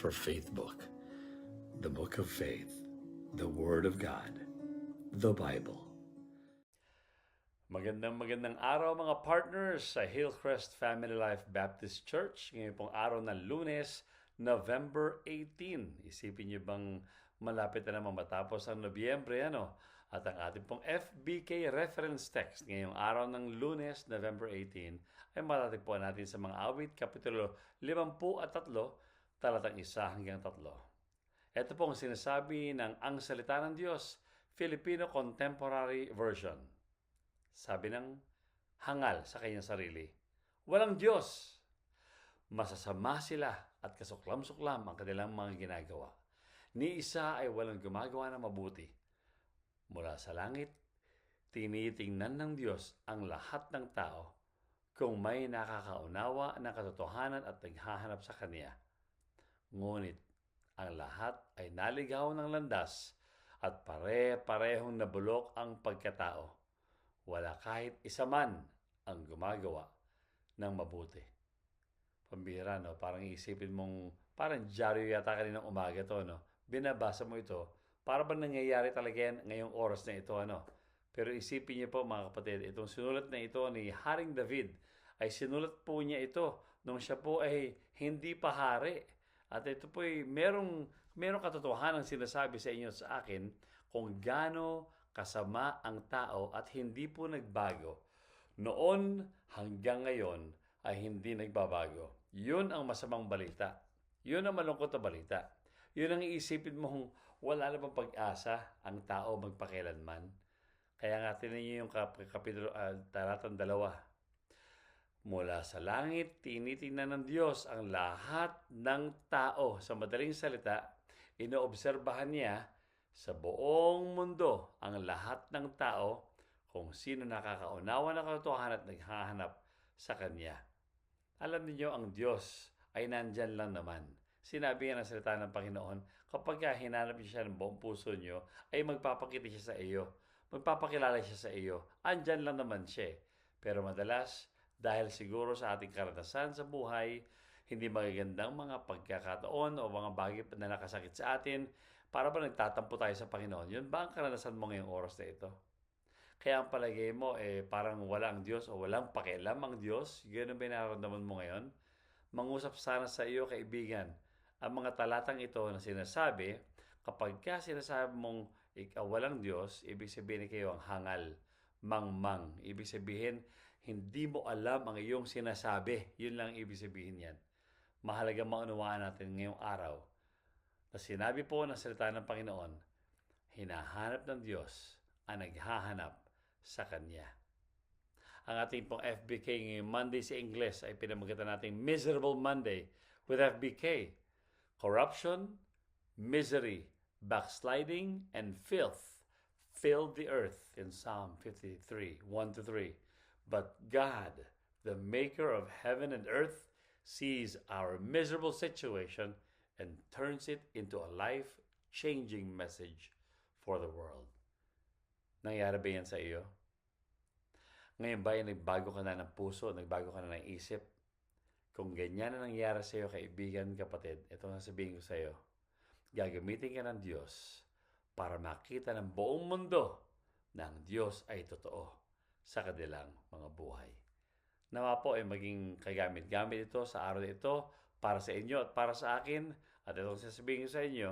for Faith Book, the Book of Faith, the Word of God, the Bible. Magandang araw mga partners sa Hillcrest Family Life Baptist Church. Ngayon pong araw ng Lunes, November 18. Isipin niyo bang malapit na naman matapos ang Nobyembre, ano? At ang ating pong FBK reference text ngayong araw ng Lunes, November 18, ay matatagpuan natin sa mga awit, Kapitulo 53, talatang 1 hanggang 3. Ito pong sinasabi ng Ang Salita ng Diyos, Filipino Contemporary Version. Sabi ng hangal sa kanyang sarili, walang Diyos. Masasama sila at kasuklam-suklam ang kanilang mga ginagawa. Ni isa ay walang gumagawa ng mabuti. Mula sa langit, tinitingnan ng Diyos ang lahat ng tao kung may nakakaunawa ng katotohanan at naghahanap sa Kanya. Ngunit ang lahat ay naligaw ng landas at pare-parehong nabulok ang pagkatao. Wala kahit isa man ang gumagawa ng mabuti. Pambihira, no? Parang isipin mong, parang dyaryo yata kaninang umaga to, no? Binabasa mo ito, para ba nangyayari talaga yan ngayong oras na ito, ano? Pero isipin niyo po mga kapatid, itong sinulat na ito ni Haring David, ay sinulat po niya ito nung siya po ay hindi pa hari. At ito po ay merong katotohanan sinasabi sa inyo sa akin kung gaano kasama ang tao at hindi po nagbago. Noon hanggang ngayon ay hindi nagbabago. Yun ang masamang balita. Yun ang malungkot na balita. Yun ang iisipin mong wala na bang pag-asa ang tao magpakailanman. Kaya nga tinan niyo yung kapitulo talatang 2. Mula sa langit, tinitingnan ng Diyos ang lahat ng tao. Sa madaling salita, inoobserbahan niya sa buong mundo ang lahat ng tao kung sino nakakaunawa ng katotohanan at naghahanap sa Kanya. Alam niyo ang Diyos ay nandyan lang naman. Sinabi nga ng salita ng Panginoon, kapag hinanap niyo siya ng buong puso niyo, ay magpapakita siya sa iyo. Magpapakilala siya sa iyo. Andyan lang naman siya. Pero madalas, dahil siguro sa ating karanasan sa buhay, hindi magagandang mga pagkakataon o mga bagay na nakasakit sa atin, para ba nagtatampo tayo sa Panginoon? Yun ba ang karanasan mo ngayong oras na ito? Kaya ang palagay mo, parang wala ang Diyos o walang pakialam ang Diyos? Ganun ba yung nararamdaman mo ngayon? Mangusap sana sa iyo, kaibigan. Ang mga talatang ito na sinasabi, kapag ka sinasabi mong walang Diyos, ibig sabihin kayo ang hangal, mangmang. Ibig sabihin, hindi mo alam ang iyong sinasabi. Yun lang ibig sabihin yan. Mahalaga maunawaan natin ngayong araw na sinabi po ng salita ng Panginoon, hinahanap ng Diyos ang naghahanap sa Kanya. Ang ating pong FBK ngayong Monday sa Ingles ay pinamagatan nating Miserable Monday with FBK. Corruption, misery, backsliding, and filth filled the earth in Psalm 53, 1-3. But God, the maker of heaven and earth, sees our miserable situation and turns it into a life-changing message for the world. Nangyari ba yan sa iyo? Ngayon ba nagbago ka na ng puso, nagbago ka na ng isip? Kung ganyan na nangyari sa iyo, kaibigan, kapatid, ito na sabihin ko sa iyo, gagamitin ka ng Diyos para makita ng buong mundo na ang Diyos ay totoo sa kanilang mga buhay. Nawa po ay maging kagamit-gamit ito sa araw na ito para sa inyo at para sa akin. At itong sasabihin ko sa inyo,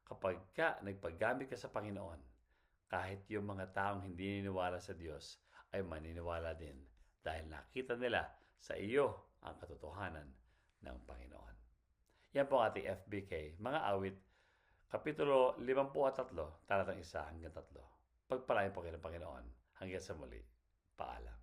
kapag ka nagpaggamit ka sa Panginoon, kahit yung mga taong hindi niniwala sa Diyos ay maniniwala din dahil nakita nila sa iyo ang katotohanan ng Panginoon. Yan po ang ating FBK, mga awit, Kapitulo 53, talatang 1 hanggang 3. Pagpalain po kayo ng Panginoon. Hanggang sa muli. Paalam.